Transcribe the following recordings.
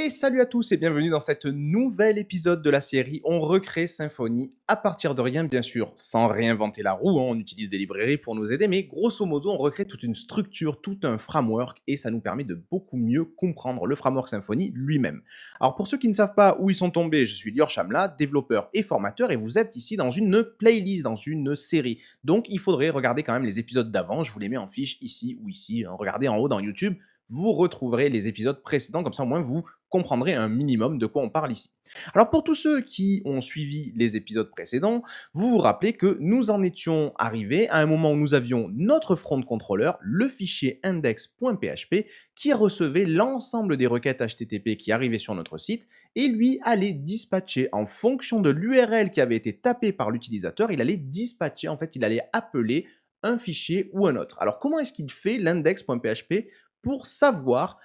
Et salut à tous et bienvenue dans cet nouvel épisode de la série On recrée Symfony à partir de rien, bien sûr, sans réinventer la roue, hein, on utilise des librairies pour nous aider, mais grosso modo on recrée toute une structure, tout un framework et ça nous permet de beaucoup mieux comprendre le framework Symfony lui-même. Alors pour ceux qui ne savent pas où ils sont tombés, je suis Lior Chamla, développeur et formateur et vous êtes ici dans une playlist, dans une série. Donc il faudrait regarder quand même les épisodes d'avant, je vous les mets en fiche ici ou ici, hein, regardez en haut dans YouTube, vous retrouverez les épisodes précédents, comme ça au moins vous comprendrez un minimum de quoi on parle ici. Alors pour tous ceux qui ont suivi les épisodes précédents, vous vous rappelez que nous en étions arrivés à un moment où nous avions notre front controller, le fichier index.php, qui recevait l'ensemble des requêtes HTTP qui arrivaient sur notre site, et lui allait dispatcher en fonction de l'URL qui avait été tapée par l'utilisateur, il allait dispatcher, en fait il allait appeler un fichier ou un autre. Alors comment est-ce qu'il fait l'index.php pour savoir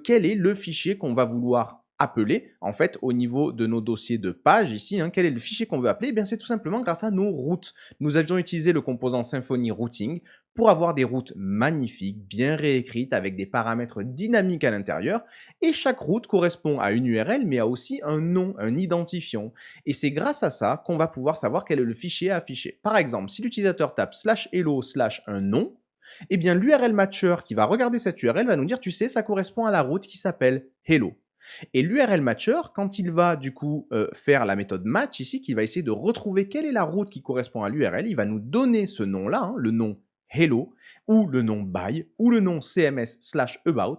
quel est le fichier qu'on va vouloir appeler, en fait, au niveau de nos dossiers de page ici, hein, quel est le fichier qu'on veut appeler? Eh bien, c'est tout simplement grâce à nos routes. Nous avions utilisé le composant Symfony Routing pour avoir des routes magnifiques, bien réécrites, avec des paramètres dynamiques à l'intérieur, et chaque route correspond à une URL, mais a aussi un nom, un identifiant. Et c'est grâce à ça qu'on va pouvoir savoir quel est le fichier à afficher. Par exemple, si l'utilisateur tape /hello/ un nom, eh bien l'URL matcher qui va regarder cette URL va nous dire, tu sais, ça correspond à la route qui s'appelle hello. Et l'URL matcher, quand il va du coup faire la méthode match ici, qui va essayer de retrouver quelle est la route qui correspond à l'URL, il va nous donner ce nom-là, hein, le nom hello, ou le nom by, ou le nom cms/about,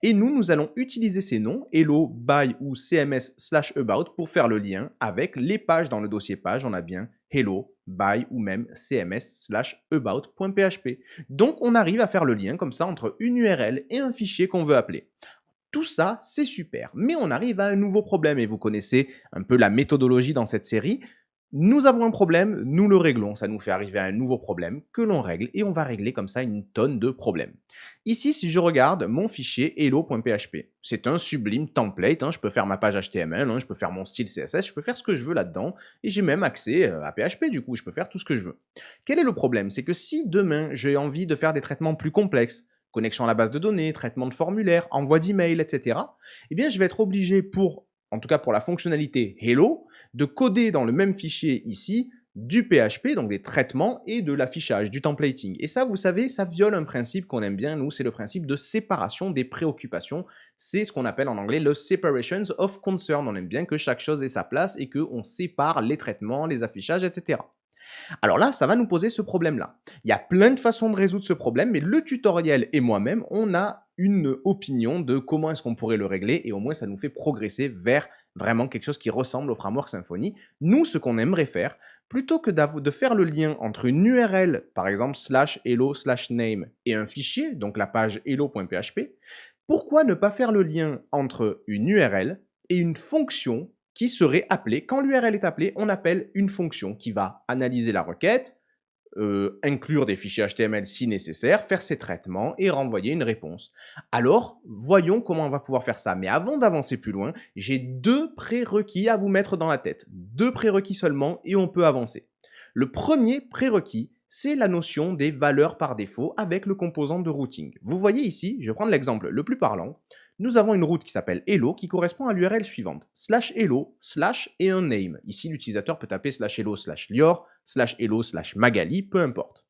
et nous allons utiliser ces noms, hello, by ou cms/about, pour faire le lien avec les pages dans le dossier page, on a bien hello, by ou même cms/about.php. Donc on arrive à faire le lien comme ça entre une URL et un fichier qu'on veut appeler. Tout ça, c'est super, mais on arrive à un nouveau problème, et vous connaissez un peu la méthodologie dans cette série. Nous avons un problème, nous le réglons, ça nous fait arriver à un nouveau problème que l'on règle, et on va régler comme ça une tonne de problèmes. Ici, si je regarde mon fichier hello.php, c'est un sublime template, hein, je peux faire ma page HTML, hein, je peux faire mon style CSS, je peux faire ce que je veux là-dedans, et j'ai même accès à PHP du coup, je peux faire tout ce que je veux. Quel est le problème? C'est que si demain j'ai envie de faire des traitements plus complexes, connexion à la base de données, traitement de formulaire, envoi d'email, etc., eh bien je vais être obligé en tout cas pour la fonctionnalité Hello, de coder dans le même fichier ici du PHP, donc des traitements et de l'affichage, du templating. Et ça, vous savez, ça viole un principe qu'on aime bien, nous, c'est le principe de séparation des préoccupations. C'est ce qu'on appelle en anglais le separations of concern. On aime bien que chaque chose ait sa place et qu'on sépare les traitements, les affichages, etc. Alors là, ça va nous poser ce problème-là. Il y a plein de façons de résoudre ce problème, mais le tutoriel et moi-même, on a une opinion de comment est-ce qu'on pourrait le régler, et au moins ça nous fait progresser vers vraiment quelque chose qui ressemble au framework Symfony. Nous, ce qu'on aimerait faire, plutôt que de faire le lien entre une URL, par exemple /hello/name, et un fichier, donc la page hello.php, pourquoi ne pas faire le lien entre une URL et une fonction qui serait appelée? Quand l'URL est appelée, on appelle une fonction qui va analyser la requête, inclure des fichiers HTML si nécessaire, faire ses traitements et renvoyer une réponse. Alors, voyons comment on va pouvoir faire ça. Mais avant d'avancer plus loin, j'ai deux prérequis à vous mettre dans la tête. Deux prérequis seulement et on peut avancer. Le premier prérequis, c'est la notion des valeurs par défaut avec le composant de routing. Vous voyez ici, je vais prendre l'exemple le plus parlant, nous avons une route qui s'appelle hello qui correspond à l'URL suivante, /hello/ et un name. Ici, l'utilisateur peut taper /hello/lior, /hello/magali, peu importe.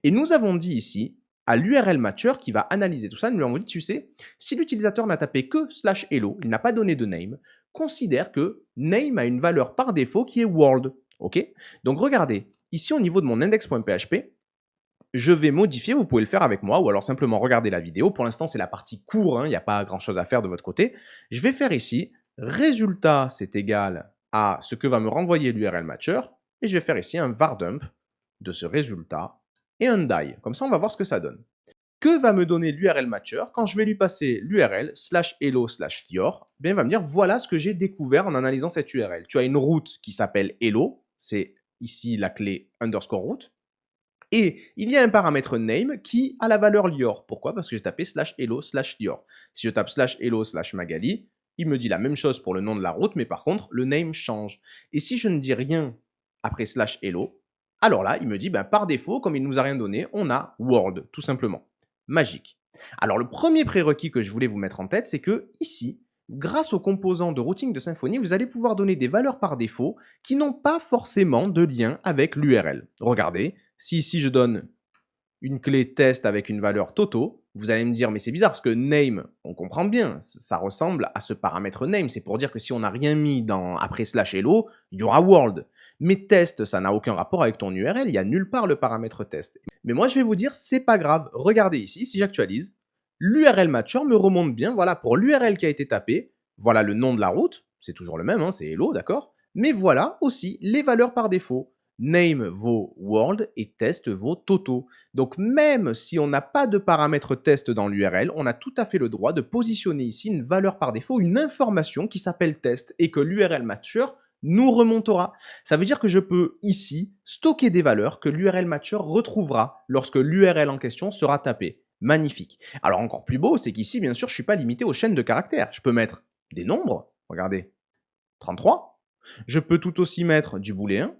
Et nous avons dit ici, à l'URL matcher qui va analyser tout ça, nous lui avons dit, tu sais, si l'utilisateur n'a tapé que /hello, il n'a pas donné de name, considère que name a une valeur par défaut qui est world. Ok? Donc regardez, ici au niveau de mon index.php, je vais modifier, vous pouvez le faire avec moi, ou alors simplement regarder la vidéo. Pour l'instant, c'est la partie court, hein, il n'y a pas grand-chose à faire de votre côté. Je vais faire ici, résultat, c'est égal à ce que va me renvoyer l'URL matcher, et je vais faire ici un var dump de ce résultat, et un die. Comme ça, on va voir ce que ça donne. Que va me donner l'URL matcher quand je vais lui passer l'URL /hello/lior? Bien, il va me dire, voilà ce que j'ai découvert en analysant cette URL. Tu as une route qui s'appelle hello, c'est ici la clé underscore route, et il y a un paramètre name qui a la valeur lior. Pourquoi? Parce que j'ai tapé /hello/lior. Si je tape /hello/magali, il me dit la même chose pour le nom de la route, mais par contre, le name change. Et si je ne dis rien après /hello, alors là, il me dit, par défaut, comme il ne nous a rien donné, on a world, tout simplement. Magique. Alors le premier prérequis que je voulais vous mettre en tête, c'est que ici, grâce aux composants de routing de Symfony, vous allez pouvoir donner des valeurs par défaut qui n'ont pas forcément de lien avec l'URL. Regardez, si ici je donne une clé test avec une valeur Toto, vous allez me dire, mais c'est bizarre parce que name, on comprend bien, ça ressemble à ce paramètre name. C'est pour dire que si on n'a rien mis après slash hello, il y aura world. Mais test, ça n'a aucun rapport avec ton URL, il n'y a nulle part le paramètre test. Mais moi, je vais vous dire, c'est pas grave. Regardez ici, si j'actualise, l'URL matcher me remonte bien, voilà, pour l'URL qui a été tapé, voilà le nom de la route, c'est toujours le même, hein, c'est hello, d'accord? Mais voilà aussi les valeurs par défaut. Name vaut world et test vaut toto. Donc même si on n'a pas de paramètre test dans l'URL, on a tout à fait le droit de positionner ici une valeur par défaut, une information qui s'appelle test et que l'URL matcher nous remontera. Ça veut dire que je peux ici stocker des valeurs que l'URL matcher retrouvera lorsque l'URL en question sera tapée. Magnifique. Alors encore plus beau, c'est qu'ici, bien sûr, je ne suis pas limité aux chaînes de caractères. Je peux mettre des nombres, regardez, 33. Je peux tout aussi mettre du booléen,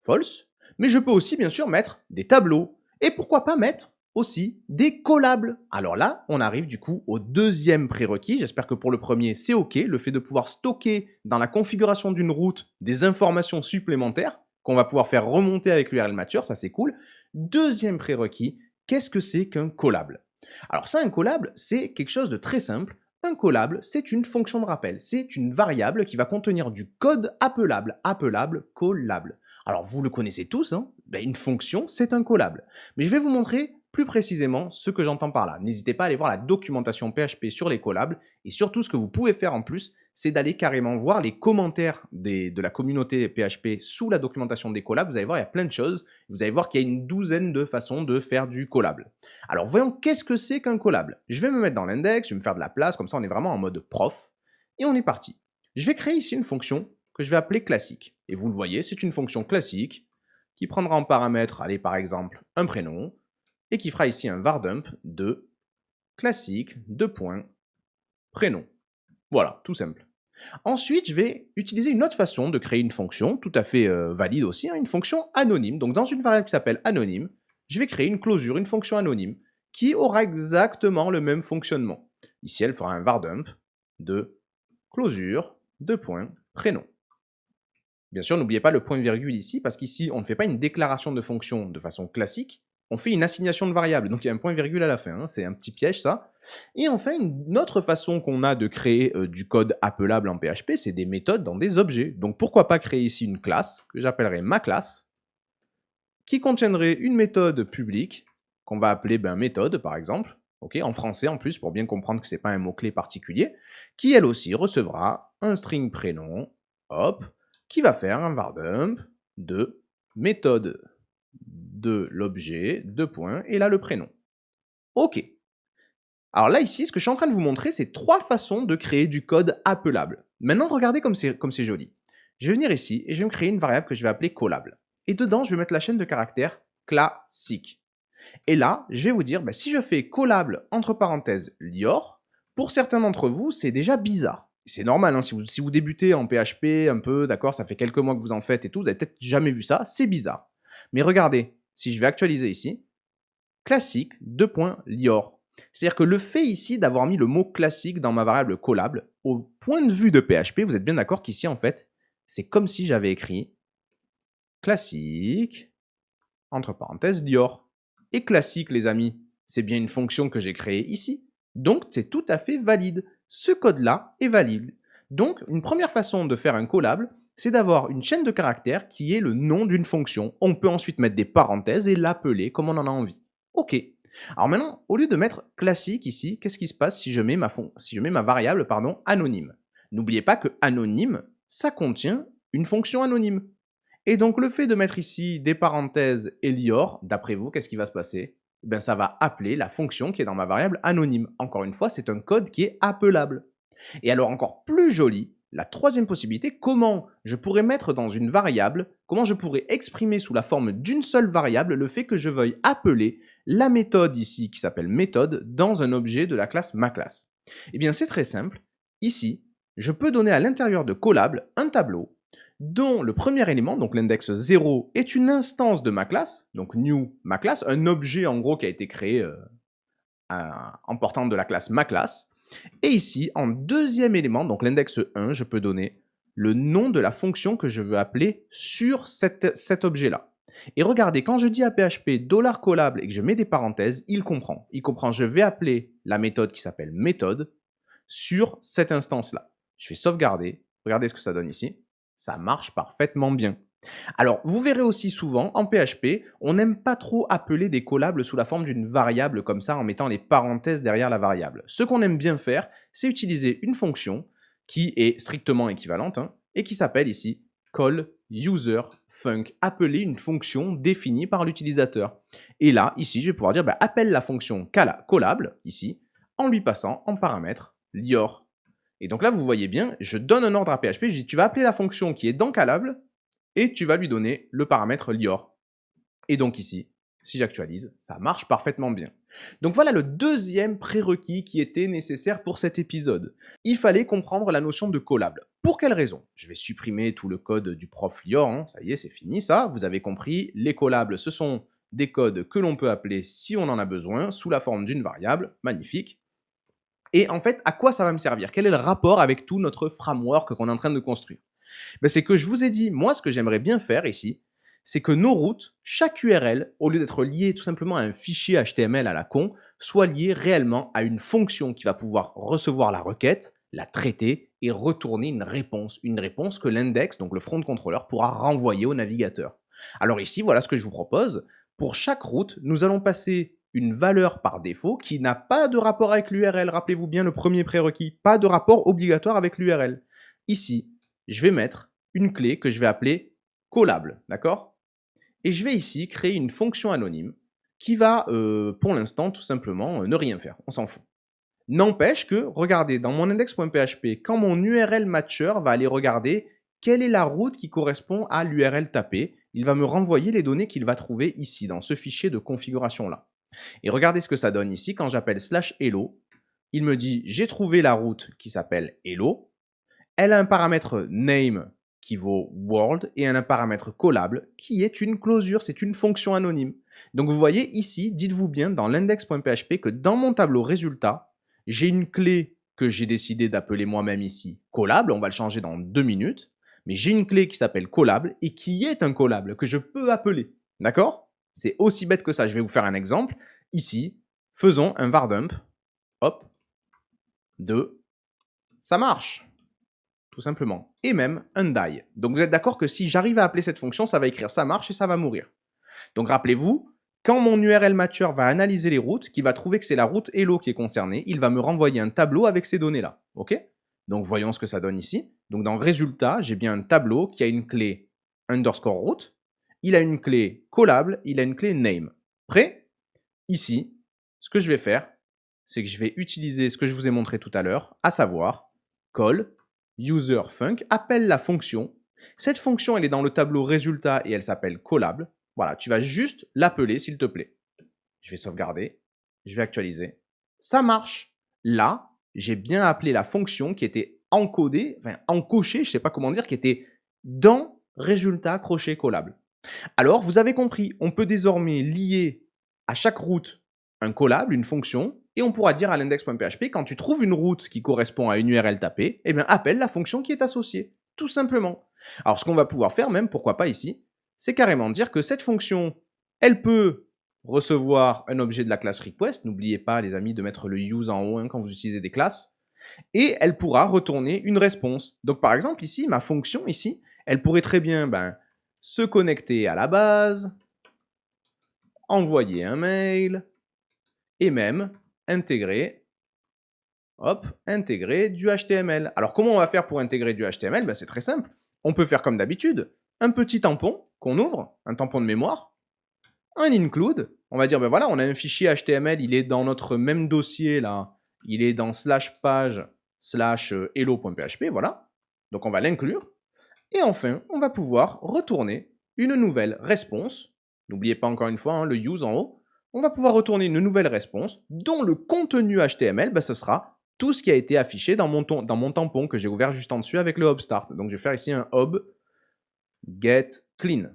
false, mais je peux aussi bien sûr mettre des tableaux. Et pourquoi pas mettre aussi des collables. Alors là, on arrive du coup au deuxième prérequis. J'espère que pour le premier, c'est OK. Le fait de pouvoir stocker dans la configuration d'une route des informations supplémentaires qu'on va pouvoir faire remonter avec l'URL matcher, ça c'est cool. Deuxième prérequis, qu'est-ce que c'est qu'un collable? Alors ça, un collable, c'est quelque chose de très simple. Un collable, c'est une fonction de rappel. C'est une variable qui va contenir du code appelable. Appelable, collable. Alors vous le connaissez tous, hein, ben, une fonction, c'est un collable. Mais je vais vous montrer plus précisément ce que j'entends par là. N'hésitez pas à aller voir la documentation PHP sur les collables. Et surtout, ce que vous pouvez faire en plus, c'est d'aller carrément voir les commentaires de la communauté PHP sous la documentation des collabs. Vous allez voir, il y a plein de choses. Vous allez voir qu'il y a une douzaine de façons de faire du collable. Alors voyons, qu'est-ce que c'est qu'un collable? Je vais me mettre dans l'index, je vais me faire de la place, comme ça on est vraiment en mode prof. Et on est parti. Je vais créer ici une fonction que je vais appeler classique. Et vous le voyez, c'est une fonction classique qui prendra en paramètre, allez, par exemple, un prénom, et qui fera ici un vardump de classique, prénom. Voilà, tout simple. Ensuite, je vais utiliser une autre façon de créer une fonction, tout à fait valide aussi, hein, une fonction anonyme. Donc dans une variable qui s'appelle anonyme, je vais créer une closure, une fonction anonyme, qui aura exactement le même fonctionnement. Ici, elle fera un vardump de closure, prénom. Bien sûr, n'oubliez pas le point virgule ici, parce qu'ici, on ne fait pas une déclaration de fonction de façon classique, on fait une assignation de variable, donc il y a un point virgule à la fin, hein, c'est un petit piège ça. Et enfin, une autre façon qu'on a de créer du code appelable en PHP, c'est des méthodes dans des objets. Donc pourquoi pas créer ici une classe, que j'appellerai ma classe, qui contiendrait une méthode publique, qu'on va appeler méthode par exemple, okay, en français en plus, pour bien comprendre que ce n'est pas un mot-clé particulier, qui elle aussi recevra un string prénom, hop, qui va faire un vardump de méthode de l'objet, et là le prénom. Ok. Alors là ici, ce que je suis en train de vous montrer, c'est 3 façons de créer du code appelable. Maintenant, regardez comme c'est joli. Je vais venir ici et je vais me créer une variable que je vais appeler collable. Et dedans, je vais mettre la chaîne de caractères classique. Et là, je vais vous dire, si je fais collable entre parenthèses lior, pour certains d'entre vous, c'est déjà bizarre. C'est normal, hein, si vous débutez en PHP un peu, d'accord, ça fait quelques mois que vous en faites et tout, vous n'avez peut-être jamais vu ça, c'est bizarre. Mais regardez, si je vais actualiser ici, classique, lior. C'est-à-dire que le fait ici d'avoir mis le mot classique dans ma variable collable, au point de vue de PHP, vous êtes bien d'accord qu'ici, en fait, c'est comme si j'avais écrit classique, entre parenthèses, lior. Et classique, les amis, c'est bien une fonction que j'ai créée ici. Donc, c'est tout à fait valide. Ce code-là est valide. Donc, une première façon de faire un collable, c'est d'avoir une chaîne de caractères qui est le nom d'une fonction. On peut ensuite mettre des parenthèses et l'appeler comme on en a envie. Ok. Alors maintenant, au lieu de mettre classique ici, qu'est-ce qui se passe si je mets ma variable anonyme? N'oubliez pas que anonyme, ça contient une fonction anonyme. Et donc le fait de mettre ici des parenthèses et lior, d'après vous, qu'est-ce qui va se passer? Ça va appeler la fonction qui est dans ma variable anonyme. Encore une fois, c'est un code qui est appelable. Et alors encore plus joli, la troisième possibilité, comment je pourrais mettre dans une variable, comment je pourrais exprimer sous la forme d'une seule variable le fait que je veuille appeler la méthode ici qui s'appelle méthode dans un objet de la classe maClass. Eh bien c'est très simple, ici je peux donner à l'intérieur de collable un tableau dont le premier élément, donc l'index 0, est une instance de ma classe, donc new ma class, un objet en gros qui a été créé en portant de la classe ma class. Et ici, en deuxième élément, donc l'index 1, je peux donner le nom de la fonction que je veux appeler sur cet objet-là. Et regardez, quand je dis à PHP $collable et que je mets des parenthèses, il comprend. Il comprend, je vais appeler la méthode qui s'appelle méthode sur cette instance-là. Je vais sauvegarder. Regardez ce que ça donne ici. Ça marche parfaitement bien. Alors, vous verrez aussi souvent, en PHP, on n'aime pas trop appeler des callables sous la forme d'une variable comme ça, en mettant les parenthèses derrière la variable. Ce qu'on aime bien faire, c'est utiliser une fonction qui est strictement équivalente, hein, et qui s'appelle ici call user func, appeler une fonction définie par l'utilisateur. Et là, ici, je vais pouvoir dire, appelle la fonction callable, ici, en lui passant en paramètre lior. Et donc là, vous voyez bien, je donne un ordre à PHP, je dis, tu vas appeler la fonction qui est dans callable, et tu vas lui donner le paramètre lior. Et donc ici, si j'actualise, ça marche parfaitement bien. Donc voilà le deuxième prérequis qui était nécessaire pour cet épisode. Il fallait comprendre la notion de callable. Pour quelle raison? Je vais supprimer tout le code du prof lior, hein. Ça y est, c'est fini ça, vous avez compris, les callables, ce sont des codes que l'on peut appeler si on en a besoin, sous la forme d'une variable, magnifique. Et en fait, à quoi ça va me servir? Quel est le rapport avec tout notre framework qu'on est en train de construire? C'est que je vous ai dit, moi, ce que j'aimerais bien faire ici, c'est que nos routes, chaque URL, au lieu d'être liée tout simplement à un fichier HTML à la con, soit liée réellement à une fonction qui va pouvoir recevoir la requête, la traiter et retourner une réponse que l'index, donc le front controller, pourra renvoyer au navigateur. Alors ici, voilà ce que je vous propose. Pour chaque route, nous allons passer une valeur par défaut qui n'a pas de rapport avec l'URL. Rappelez-vous bien le premier prérequis, pas de rapport obligatoire avec l'URL. Ici, je vais mettre une clé que je vais appeler callable, d'accord? Et je vais ici créer une fonction anonyme qui va, pour l'instant, tout simplement, ne rien faire. On s'en fout. N'empêche que, regardez, dans mon index.php, quand mon URL matcher va aller regarder quelle est la route qui correspond à l'URL tapée, il va me renvoyer les données qu'il va trouver ici, dans ce fichier de configuration-là. Et regardez ce que ça donne ici, quand j'appelle /hello, il me dit, j'ai trouvé la route qui s'appelle hello, elle a un paramètre name qui vaut world et un paramètre callable qui est une closure, c'est une fonction anonyme. Donc vous voyez ici, dites-vous bien dans l'index.php que dans mon tableau résultat, j'ai une clé que j'ai décidé d'appeler moi-même ici callable, on va le changer dans 2 minutes, mais j'ai une clé qui s'appelle callable et qui est un callable que je peux appeler. D'accord? C'est aussi bête que ça. Je vais vous faire un exemple. Ici, faisons un var dump, hop, de, ça marche. Tout simplement. Et même un die. Donc vous êtes d'accord que si j'arrive à appeler cette fonction, ça va écrire ça marche et ça va mourir. Donc rappelez-vous, quand mon URL matcher va analyser les routes, qu'il va trouver que c'est la route hello qui est concernée, il va me renvoyer un tableau avec ces données-là. Ok? Donc voyons ce que ça donne ici. Donc dans résultat, j'ai bien un tableau qui a une clé underscore route, il a une clé callable, il a une clé name. Prêt? Ici, ce que je vais faire, c'est que je vais utiliser ce que je vous ai montré tout à l'heure, à savoir call user func, appelle la fonction. Cette fonction, elle est dans le tableau résultat et elle s'appelle callable. Voilà, tu vas juste l'appeler, s'il te plaît. Je vais sauvegarder, je vais actualiser. Ça marche. Là, j'ai bien appelé la fonction qui était encodée, enfin encochée, je ne sais pas comment dire, qui était dans résultat crochet callable. Alors, vous avez compris, on peut désormais lier à chaque route un callable, une fonction, et on pourra dire à l'index.php, quand tu trouves une route qui correspond à une URL tapée, eh bien, appelle la fonction qui est associée, tout simplement. Alors, ce qu'on va pouvoir faire même, pourquoi pas ici, c'est carrément dire que cette fonction, elle peut recevoir un objet de la classe request, n'oubliez pas, les amis, de mettre le use en haut hein, quand vous utilisez des classes, et elle pourra retourner une réponse. Donc, par exemple, ici, ma fonction, ici, elle pourrait très bien se connecter à la base, envoyer un mail, et même intégrer, intégrer du HTML. Alors comment on va faire pour intégrer du HTML? C'est très simple. On peut faire comme d'habitude, un petit tampon qu'on ouvre, un tampon de mémoire, un include, on va dire, voilà, on a un fichier HTML, il est dans notre même dossier là, il est dans /page /hello.php, voilà. Donc on va l'inclure. Et enfin, on va pouvoir retourner une nouvelle réponse. N'oubliez pas encore une fois hein, le use en haut. On va pouvoir retourner une nouvelle réponse dont le contenu HTML, ce sera tout ce qui a été affiché dans mon tampon que j'ai ouvert juste en dessus avec le hub start. Donc je vais faire ici un hub get clean.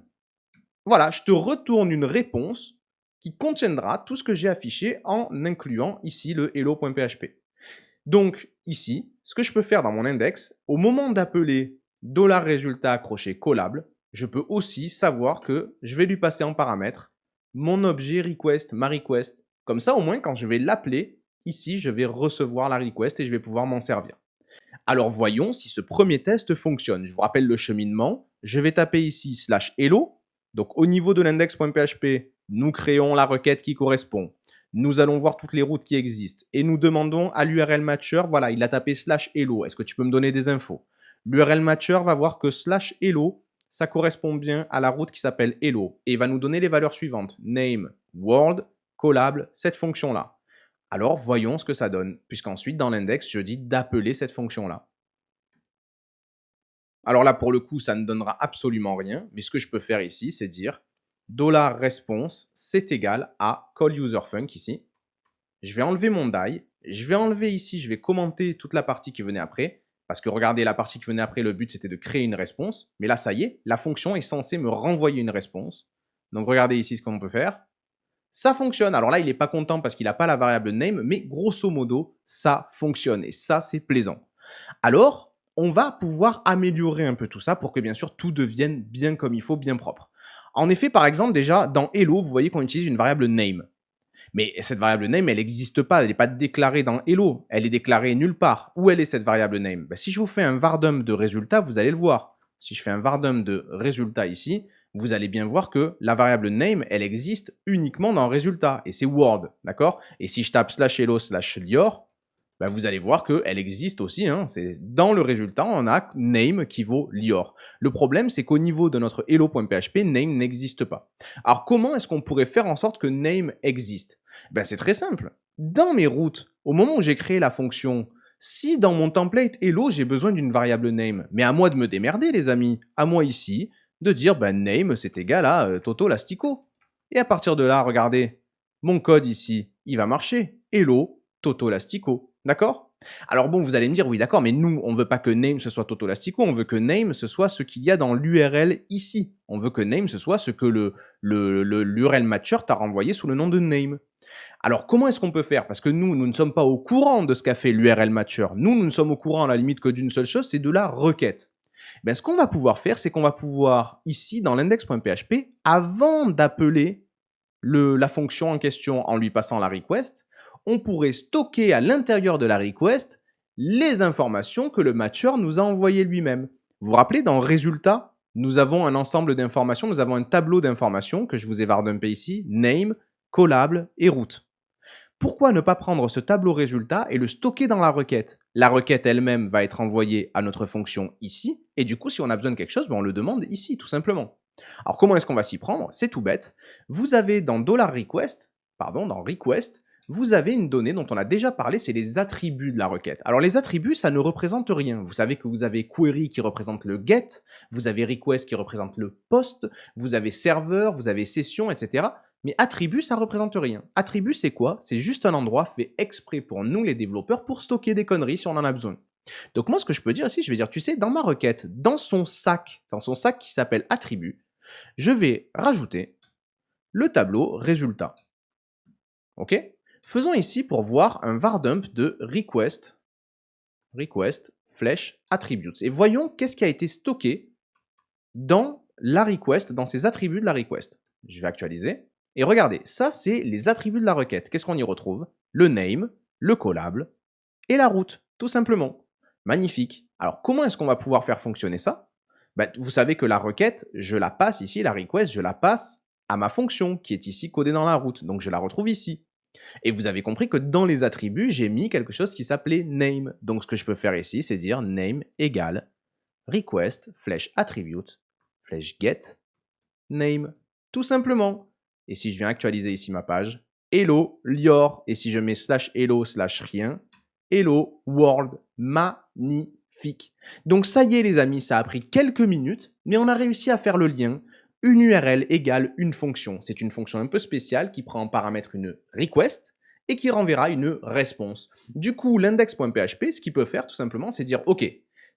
Voilà, je te retourne une réponse qui contiendra tout ce que j'ai affiché en incluant ici le hello.php. Donc ici, ce que je peux faire dans mon index, au moment d'appeler $résultat crochet collable, je peux aussi savoir que je vais lui passer en paramètre mon objet request, ma request. Comme ça, au moins, quand je vais l'appeler, ici, je vais recevoir la request et je vais pouvoir m'en servir. Alors voyons si ce premier test fonctionne. Je vous rappelle le cheminement. Je vais taper ici /hello. Donc au niveau de l'index.php, nous créons la requête qui correspond. Nous allons voir toutes les routes qui existent et nous demandons à l'URL matcher, voilà, il a tapé /hello. Est-ce que tu peux me donner des infos? L'URL matcher va voir que /hello, ça correspond bien à la route qui s'appelle hello et il va nous donner les valeurs suivantes. Name, world, collable, cette fonction-là. Alors, voyons ce que ça donne, puisqu'ensuite, dans l'index, je dis d'appeler cette fonction-là. Alors là, pour le coup, ça ne donnera absolument rien, mais ce que je peux faire ici, c'est dire $response, c'est égal à call_user_func ici. Je vais enlever mon die, je vais enlever ici, je vais commenter toute la partie qui venait après, parce que regardez, la partie qui venait après, le but, c'était de créer une réponse, mais là, ça y est, la fonction est censée me renvoyer une réponse. Donc, regardez ici ce qu'on peut faire. Ça fonctionne. Alors là, il n'est pas content parce qu'il n'a pas la variable name, mais grosso modo, ça fonctionne. Et ça, c'est plaisant. Alors, on va pouvoir améliorer un peu tout ça pour que, bien sûr, tout devienne bien comme il faut, bien propre. En effet, par exemple, déjà, dans Hello, vous voyez qu'on utilise une variable name. Mais cette variable name, elle n'existe pas. Elle n'est pas déclarée dans Hello. Elle est déclarée nulle part. Où elle est, cette variable name? Si je vous fais un vardum de résultat, vous allez le voir. Si je fais un vardum de résultat ici, vous allez bien voir que la variable name, elle existe uniquement dans résultat, et c'est Word, d'accord? Et si je tape /hello/lior, vous allez voir qu'elle existe aussi, hein. C'est dans le résultat, on a name qui vaut lior. Le problème, c'est qu'au niveau de notre hello.php, name n'existe pas. Alors, comment est-ce qu'on pourrait faire en sorte que name existe? C'est très simple. Dans mes routes, au moment où j'ai créé la fonction, si dans mon template hello, j'ai besoin d'une variable name, mais à moi de me démerder, les amis, à moi ici, de dire name c'est égal à Toto Lastico. Et à partir de là, regardez, mon code ici, il va marcher. Hello, Toto Lastico. D'accord? Alors bon, vous allez me dire, oui d'accord, mais nous, on ne veut pas que name ce soit Toto Lastico, on veut que name ce soit ce qu'il y a dans l'URL ici. On veut que name ce soit ce que l'URL matcher t'a renvoyé sous le nom de name. Alors comment est-ce qu'on peut faire? Parce que nous ne sommes pas au courant de ce qu'a fait l'URL matcher. Nous ne sommes au courant à la limite que d'une seule chose, c'est de la requête. Ce qu'on va pouvoir faire, c'est qu'on va pouvoir, ici, dans l'index.php, avant d'appeler la fonction en question en lui passant la request, on pourrait stocker à l'intérieur de la request les informations que le matcher nous a envoyées lui-même. Vous vous rappelez, dans résultat, nous avons un ensemble d'informations, nous avons un tableau d'informations que je vous ai vardumpé ici, name, collable et route. Pourquoi ne pas prendre ce tableau résultat et le stocker dans la requête? La requête elle-même va être envoyée à notre fonction ici, et du coup, si on a besoin de quelque chose, on le demande ici, tout simplement. Alors, comment est-ce qu'on va s'y prendre? C'est tout bête. Vous avez dans $request, dans request, vous avez une donnée dont on a déjà parlé, c'est les attributs de la requête. Alors, les attributs, ça ne représente rien. Vous savez que vous avez query qui représente le get, vous avez request qui représente le post, vous avez serveur, vous avez session, etc. Mais attribut, ça représente rien. Attribut, c'est quoi? C'est juste un endroit fait exprès pour nous, les développeurs, pour stocker des conneries si on en a besoin. Donc moi, ce que je peux dire ici, je vais dire, tu sais, dans ma requête, dans son sac qui s'appelle attribut, je vais rajouter le tableau résultat. OK? Faisons ici pour voir un vardump de request flèche attributes. Et voyons qu'est-ce qui a été stocké dans la request, dans ces attributs de la request. Je vais actualiser. Et regardez, ça, c'est les attributs de la requête. Qu'est-ce qu'on y retrouve? Le name, le collable et la route, tout simplement. Magnifique. Alors, comment est-ce qu'on va pouvoir faire fonctionner ça? Vous savez que la requête, je la passe ici, la request, je la passe à ma fonction qui est ici codée dans la route. Donc, je la retrouve ici. Et vous avez compris que dans les attributs, j'ai mis quelque chose qui s'appelait name. Donc, ce que je peux faire ici, c'est dire name égale request flèche attribute flèche get name. Tout simplement. Et si je viens actualiser ici ma page, hello, lior, et si je mets /hello/rien, hello, world, magnifique. Donc ça y est les amis, ça a pris quelques minutes, mais on a réussi à faire le lien. Une URL égale une fonction. C'est une fonction un peu spéciale qui prend en paramètre une request et qui renverra une réponse. Du coup, l'index.php, ce qu'il peut faire tout simplement, c'est dire, OK,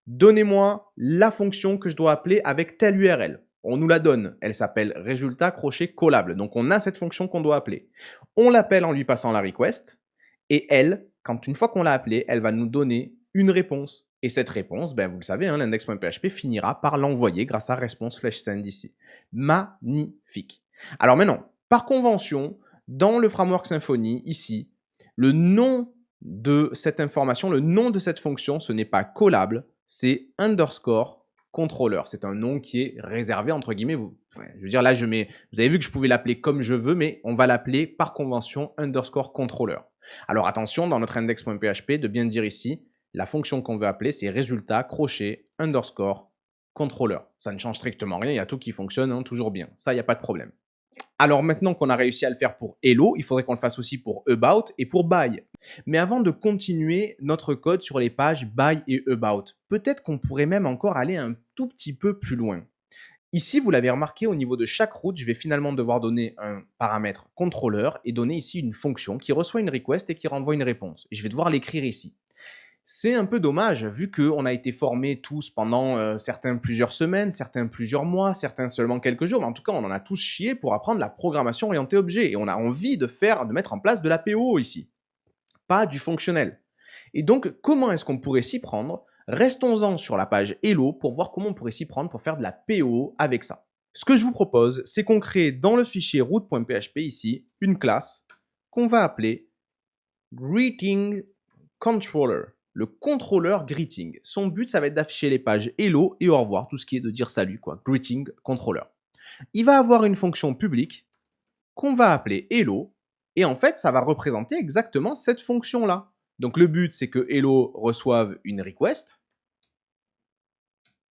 donnez-moi la fonction que je dois appeler avec telle URL. On nous la donne, elle s'appelle résultat crochet collable. Donc on a cette fonction qu'on doit appeler. On l'appelle en lui passant la request et elle, une fois qu'on l'a appelée, elle va nous donner une réponse. Et cette réponse, ben, vous le savez, hein, l'index.php finira par l'envoyer grâce à response/send ici. Magnifique. Alors maintenant, par convention, dans le framework Symfony, ici, le nom de cette information, le nom de cette fonction, ce n'est pas callable, c'est underscore controller. C'est un nom qui est réservé, entre guillemets. Je veux dire, là, vous avez vu que je pouvais l'appeler comme je veux, mais on va l'appeler par convention underscore controller. Alors attention, dans notre index.php, de bien dire ici, la fonction qu'on veut appeler, c'est résultat crochet underscore controller. Ça ne change strictement rien, il y a tout qui fonctionne hein, toujours bien. Ça, il n'y a pas de problème. Alors maintenant qu'on a réussi à le faire pour hello, il faudrait qu'on le fasse aussi pour about et pour buy. Mais avant de continuer notre code sur les pages buy et about, peut-être qu'on pourrait même encore aller un tout petit peu plus loin. Ici, vous l'avez remarqué, au niveau de chaque route, je vais finalement devoir donner un paramètre controller et donner ici une fonction qui reçoit une request et qui renvoie une réponse. Et je vais devoir l'écrire ici. C'est un peu dommage, vu qu'on a été formés tous pendant certains plusieurs semaines, certains plusieurs mois, certains seulement quelques jours, mais en tout cas, on en a tous chié pour apprendre la programmation orientée objet, et on a envie de mettre en place de la PO ici, pas du fonctionnel. Et donc, comment est-ce qu'on pourrait s'y prendre? Restons-en sur la page Hello pour voir comment on pourrait s'y prendre pour faire de la PO avec ça. Ce que je vous propose, c'est qu'on crée dans le fichier route.php ici, une classe qu'on va appeler greetingController. Le contrôleur greeting. Son but, ça va être d'afficher les pages hello et au revoir, tout ce qui est de dire salut, quoi. Greeting controller. Il va avoir une fonction publique qu'on va appeler hello, et en fait, ça va représenter exactement cette fonction-là. Donc le but, c'est que hello reçoive une request,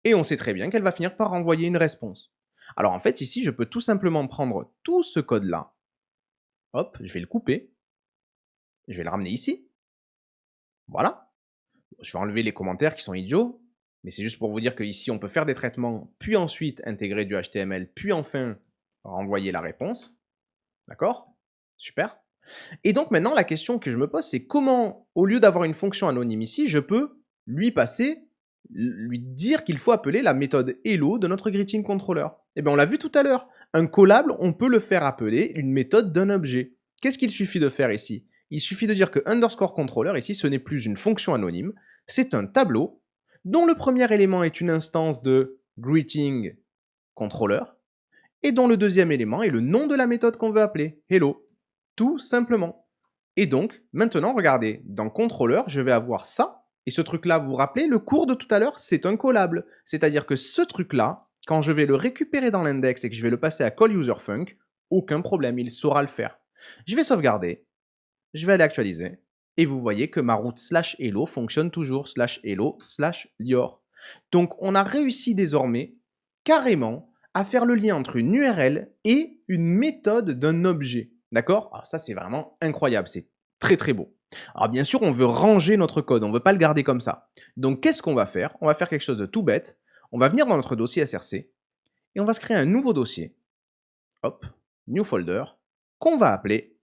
et on sait très bien qu'elle va finir par renvoyer une réponse. Alors en fait, ici, je peux tout simplement prendre tout ce code-là, hop, je vais le couper, je vais le ramener ici, voilà. Je vais enlever les commentaires qui sont idiots, mais c'est juste pour vous dire qu'ici, on peut faire des traitements, puis ensuite intégrer du HTML, puis enfin renvoyer la réponse. D'accord? Super. Et donc maintenant, la question que je me pose, c'est comment, au lieu d'avoir une fonction anonyme ici, je peux lui dire qu'il faut appeler la méthode hello de notre greeting controller. Eh bien, on l'a vu tout à l'heure. Un callable, on peut le faire appeler une méthode d'un objet. Qu'est-ce qu'il suffit de faire ici? Il suffit de dire que underscore controller, ici, ce n'est plus une fonction anonyme, c'est un tableau dont le premier élément est une instance de greeting controller et dont le deuxième élément est le nom de la méthode qu'on veut appeler, hello, tout simplement. Et donc, maintenant, regardez, dans controller, je vais avoir ça, et ce truc-là, vous vous rappelez, le cours de tout à l'heure, c'est un callable. C'est-à-dire que ce truc-là, quand je vais le récupérer dans l'index et que je vais le passer à callUserFunc, aucun problème, il saura le faire. Je vais sauvegarder, je vais aller actualiser, et vous voyez que ma route /hello fonctionne toujours /hello/lior. Donc on a réussi désormais carrément à faire le lien entre une URL et une méthode d'un objet. D'accord? Alors ça c'est vraiment incroyable, c'est très très beau. Alors bien sûr on veut ranger notre code, on ne veut pas le garder comme ça. Donc qu'est-ce qu'on va faire? On va faire quelque chose de tout bête. On va venir dans notre dossier SRC et on va se créer un nouveau dossier. Hop, new folder, qu'on va appeler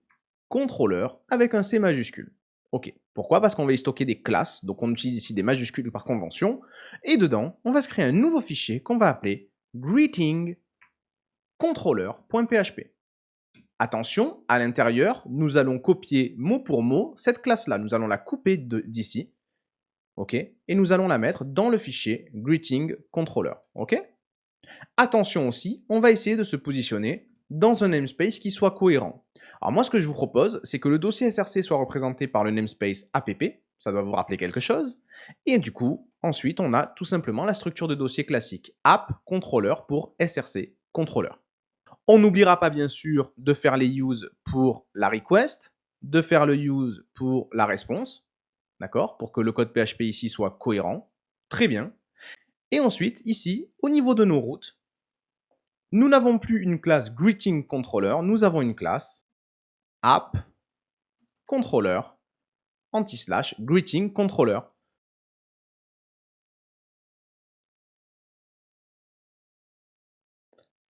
controller avec un C majuscule. Ok, pourquoi? Parce qu'on va y stocker des classes, donc on utilise ici des majuscules par convention, et dedans, on va se créer un nouveau fichier qu'on va appeler greetingController.php. Attention, à l'intérieur, nous allons copier mot pour mot cette classe-là. Nous allons la couper d'ici, ok, et nous allons la mettre dans le fichier greetingController, ok. Attention aussi, on va essayer de se positionner dans un namespace qui soit cohérent. Alors moi, ce que je vous propose, c'est que le dossier SRC soit représenté par le namespace app, ça doit vous rappeler quelque chose, et du coup, ensuite, on a tout simplement la structure de dossier classique, app controller pour SRC controller. On n'oubliera pas bien sûr de faire les use pour la request, de faire le use pour la response, d'accord, pour que le code PHP ici soit cohérent, très bien. Et ensuite, ici, au niveau de nos routes, nous n'avons plus une classe greetingController, nous avons une classe app controller /greetingController.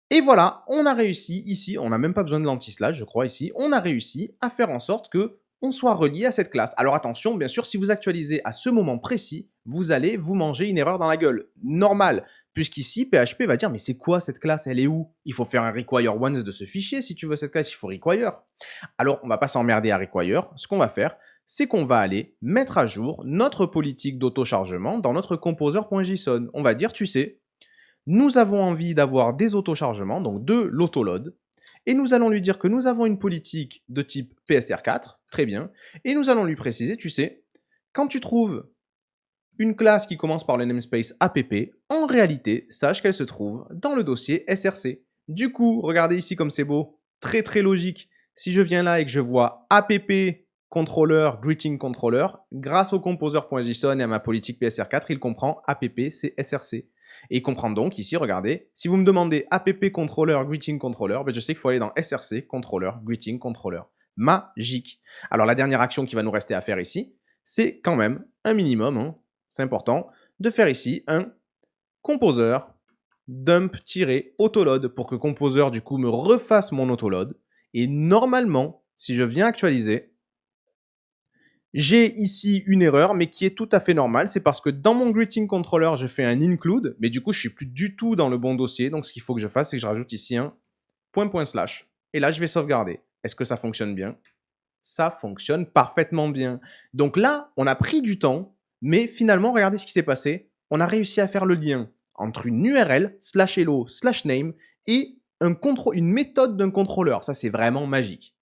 Et voilà, on a réussi ici, on n'a même pas besoin de l'anti-slash, je crois ici, on a réussi à faire en sorte que on soit relié à cette classe. Alors attention, bien sûr, si vous actualisez à ce moment précis, vous allez vous manger une erreur dans la gueule. Normal, puisqu'ici, PHP va dire, mais c'est quoi cette classe? Elle est où? Il faut faire un require once de ce fichier. Si tu veux cette classe, il faut require. Alors, on va pas s'emmerder à require. Ce qu'on va faire, c'est qu'on va aller mettre à jour notre politique d'autochargement dans notre composer.json. On va dire, tu sais, nous avons envie d'avoir des autochargements, donc de l'autoload, et nous allons lui dire que nous avons une politique de type PSR4, très bien, et nous allons lui préciser, tu sais, quand tu trouves une classe qui commence par le namespace app, en réalité, sache qu'elle se trouve dans le dossier src. Du coup, regardez ici comme c'est beau, très très logique. Si je viens là et que je vois app controller, greeting controller, grâce au composer.json et à ma politique PSR4, il comprend app, c'est src. Et il comprend donc ici, regardez, si vous me demandez app controller, greeting controller, ben je sais qu'il faut aller dans src, controller, greeting controller. Magique. Alors la dernière action qui va nous rester à faire ici, c'est quand même un minimum, hein, c'est important, de faire ici un composer dump-autoload pour que composer du coup me refasse mon autoload. Et normalement, si je viens actualiser, j'ai ici une erreur, mais qui est tout à fait normale. C'est parce que dans mon greeting controller, je fais un include, mais du coup, je suis plus du tout dans le bon dossier. Donc, ce qu'il faut que je fasse, c'est que je rajoute ici un point/slash. Et là, je vais sauvegarder. Est-ce que ça fonctionne bien? Ça fonctionne parfaitement bien. Donc là, on a pris du temps, mais finalement, regardez ce qui s'est passé. On a réussi à faire le lien entre une URL, /hello/name, et une méthode d'un contrôleur. Ça, c'est vraiment magique.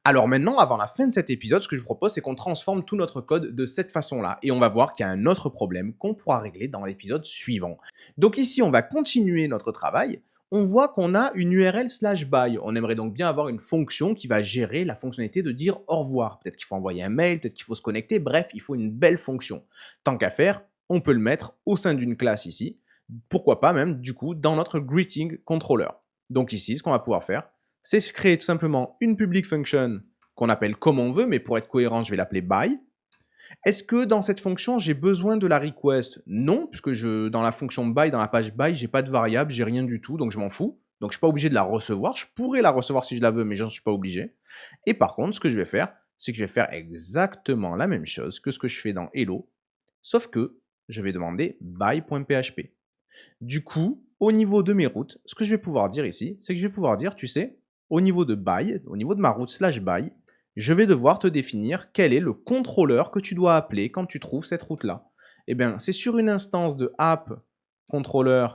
Alors maintenant, avant la fin de cet épisode, ce que je vous propose, c'est qu'on transforme tout notre code de cette façon-là. Et on va voir qu'il y a un autre problème qu'on pourra régler dans l'épisode suivant. Donc ici, on va continuer notre travail. On voit qu'on a une URL /by. On aimerait donc bien avoir une fonction qui va gérer la fonctionnalité de dire au revoir. Peut-être qu'il faut envoyer un mail, peut-être qu'il faut se connecter. Bref, il faut une belle fonction. Tant qu'à faire, on peut le mettre au sein d'une classe ici. Pourquoi pas même, du coup, dans notre greeting controller. Donc ici, ce qu'on va pouvoir faire, c'est créer tout simplement une public function qu'on appelle comme on veut, mais pour être cohérent, je vais l'appeler by. Est-ce que dans cette fonction, j'ai besoin de la request? Non, puisque dans la fonction by, dans la page by, j'ai pas de variable, j'ai rien du tout, donc je m'en fous. Donc je suis pas obligé de la recevoir. Je pourrais la recevoir si je la veux, mais j'en suis pas obligé. Et par contre, ce que je vais faire, c'est que je vais faire exactement la même chose que ce que je fais dans hello, sauf que je vais demander by.php. Du coup, au niveau de mes routes, ce que je vais pouvoir dire ici, c'est que je vais pouvoir dire, tu sais, au niveau de by, au niveau de ma route /by, je vais devoir te définir quel est le contrôleur que tu dois appeler quand tu trouves cette route-là. Eh bien, c'est sur une instance de app controller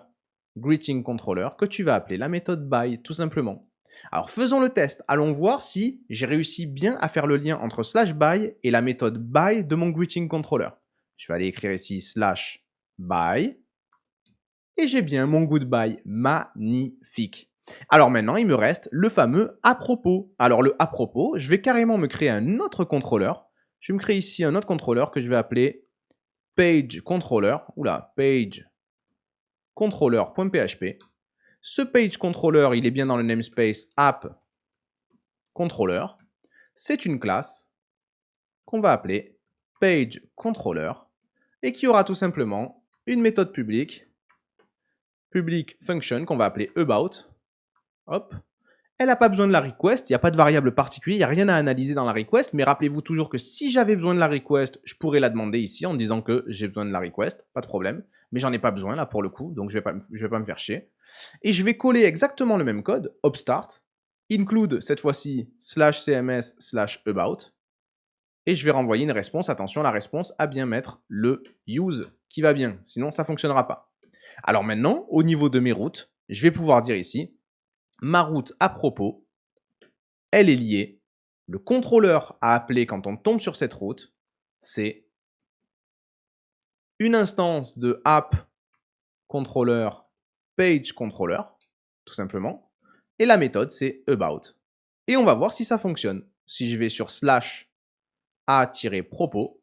greeting controller que tu vas appeler la méthode by, tout simplement. Alors, faisons le test. Allons voir si j'ai réussi bien à faire le lien entre /by et la méthode by de mon greeting controller. Je vais aller écrire ici /by et j'ai bien mon goodbye. Magnifique. Alors maintenant, il me reste le fameux à propos. Alors le à propos, je vais carrément me créer un autre contrôleur. Je vais me créer ici un autre contrôleur que je vais appeler page controller. Oula, page controller.php. Ce page controller, il est bien dans le namespace app controller. C'est une classe qu'on va appeler page controller et qui aura tout simplement une méthode publique function qu'on va appeler about. Hop. Elle n'a pas besoin de la request, il n'y a pas de variable particulière, il n'y a rien à analyser dans la request, mais rappelez-vous toujours que si j'avais besoin de la request, je pourrais la demander ici en disant que j'ai besoin de la request, pas de problème, mais j'en ai pas besoin là pour le coup, donc je vais pas me faire chier. Et je vais coller exactement le même code, upstart, include cette fois-ci /cms/about, et je vais renvoyer une réponse. Attention, la réponse à bien mettre le use qui va bien, sinon ça ne fonctionnera pas. Alors maintenant, au niveau de mes routes, je vais pouvoir dire ici, ma route à propos, elle est liée. Le contrôleur à appeler quand on tombe sur cette route, c'est une instance de app controller page controller, tout simplement. Et la méthode, c'est about. Et on va voir si ça fonctionne. Si je vais sur /a-propos,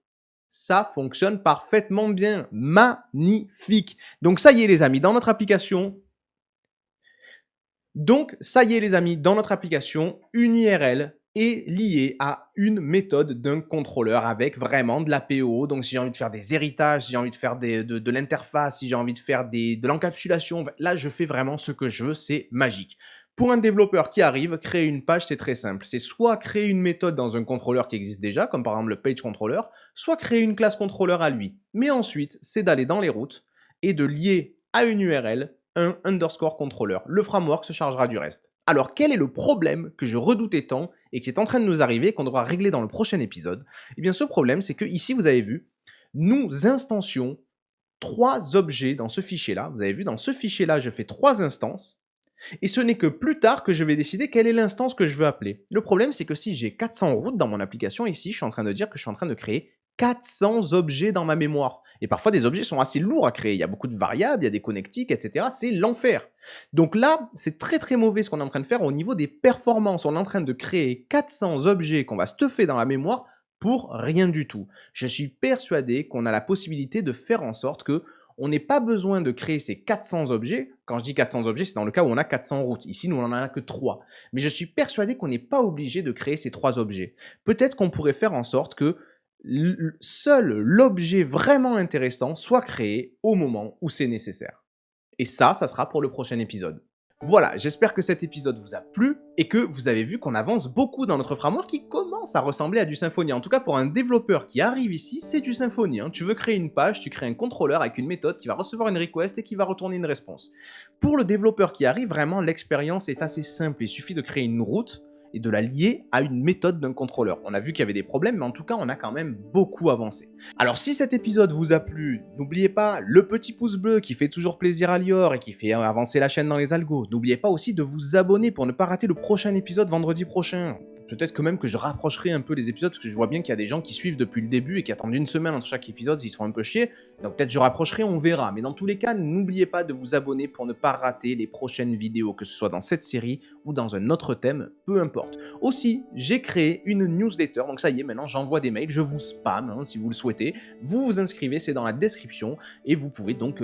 ça fonctionne parfaitement bien. Magnifique. Donc ça y est les amis, dans notre application, une URL est liée à une méthode d'un contrôleur avec vraiment de l'APO. Donc si j'ai envie de faire des héritages, si j'ai envie de faire de l'interface, si j'ai envie de faire de l'encapsulation, là je fais vraiment ce que je veux, c'est magique. Pour un développeur qui arrive, créer une page, c'est très simple. C'est soit créer une méthode dans un contrôleur qui existe déjà, comme par exemple le page controller, soit créer une classe contrôleur à lui. Mais ensuite, c'est d'aller dans les routes et de lier à une URL un underscore controller. Le framework se chargera du reste. Alors quel est le problème que je redoutais tant et qui est en train de nous arriver, qu'on devra régler dans le prochain épisode? Eh bien ce problème, c'est que ici vous avez vu, nous instancions 3 objets dans ce fichier-là. Vous avez vu, dans ce fichier-là, je fais 3 instances. Et ce n'est que plus tard que je vais décider quelle est l'instance que je veux appeler. Le problème, c'est que si j'ai 400 routes dans mon application, ici, je suis en train de dire que je suis en train de créer 400 objets dans ma mémoire. Et parfois, des objets sont assez lourds à créer. Il y a beaucoup de variables, il y a des connectiques, etc. C'est l'enfer. Donc là, c'est très très mauvais ce qu'on est en train de faire au niveau des performances. On est en train de créer 400 objets qu'on va stuffer dans la mémoire pour rien du tout. Je suis persuadé qu'on a la possibilité de faire en sorte que on n'ait pas besoin de créer ces 400 objets. Quand je dis 400 objets, c'est dans le cas où on a 400 routes. Ici, nous, on n'en a que 3. Mais je suis persuadé qu'on n'est pas obligé de créer ces 3 objets. Peut-être qu'on pourrait faire en sorte que seul l'objet vraiment intéressant soit créé au moment où c'est nécessaire. Et ça sera pour le prochain épisode. Voilà, j'espère que cet épisode vous a plu et que vous avez vu qu'on avance beaucoup dans notre framework qui commence à ressembler à du Symfony. En tout cas, pour un développeur qui arrive ici, c'est du Symfony. Tu veux créer une page, tu crées un contrôleur avec une méthode qui va recevoir une request et qui va retourner une réponse. Pour le développeur qui arrive, vraiment, l'expérience est assez simple. Il suffit de créer une route et de la lier à une méthode d'un contrôleur. On a vu qu'il y avait des problèmes, mais en tout cas, on a quand même beaucoup avancé. Alors, si cet épisode vous a plu, n'oubliez pas le petit pouce bleu qui fait toujours plaisir à Lior et qui fait avancer la chaîne dans les algos. N'oubliez pas aussi de vous abonner pour ne pas rater le prochain épisode vendredi prochain. Peut-être que même que je rapprocherai un peu les épisodes, parce que je vois bien qu'il y a des gens qui suivent depuis le début et qui attendent une semaine entre chaque épisode, ils se font un peu chier. Donc peut-être je rapprocherai, on verra. Mais dans tous les cas, n'oubliez pas de vous abonner pour ne pas rater les prochaines vidéos, que ce soit dans cette série ou dans un autre thème, peu importe. Aussi, j'ai créé une newsletter, donc ça y est, maintenant j'envoie des mails, je vous spam si vous le souhaitez. Vous vous inscrivez, c'est dans la description, et vous pouvez donc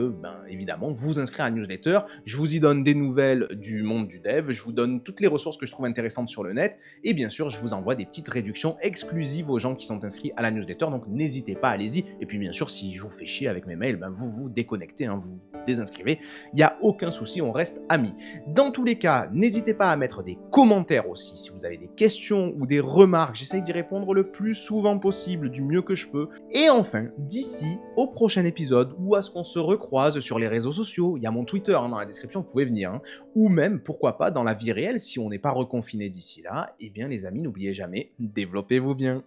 évidemment vous inscrire à la newsletter. Je vous y donne des nouvelles du monde du dev, je vous donne toutes les ressources que je trouve intéressantes sur le net, et bien sûr, je vous envoie des petites réductions exclusives aux gens qui sont inscrits à la newsletter, donc n'hésitez pas, allez-y. Et puis bien sûr, si je vous fais chier avec mes mails, vous vous déconnectez, vous désinscrivez, il n'y a aucun souci, on reste amis. Dans tous les cas, n'hésitez pas à mettre des commentaires aussi, si vous avez des questions ou des remarques, j'essaye d'y répondre le plus souvent possible, du mieux que je peux. Et enfin, d'ici au prochain épisode, ou à ce qu'on se recroise sur les réseaux sociaux, il y a mon Twitter dans la description, vous pouvez venir, ou même, pourquoi pas, dans la vie réelle, si on n'est pas reconfiné d'ici là, eh bien les amis, n'oubliez jamais, développez-vous bien.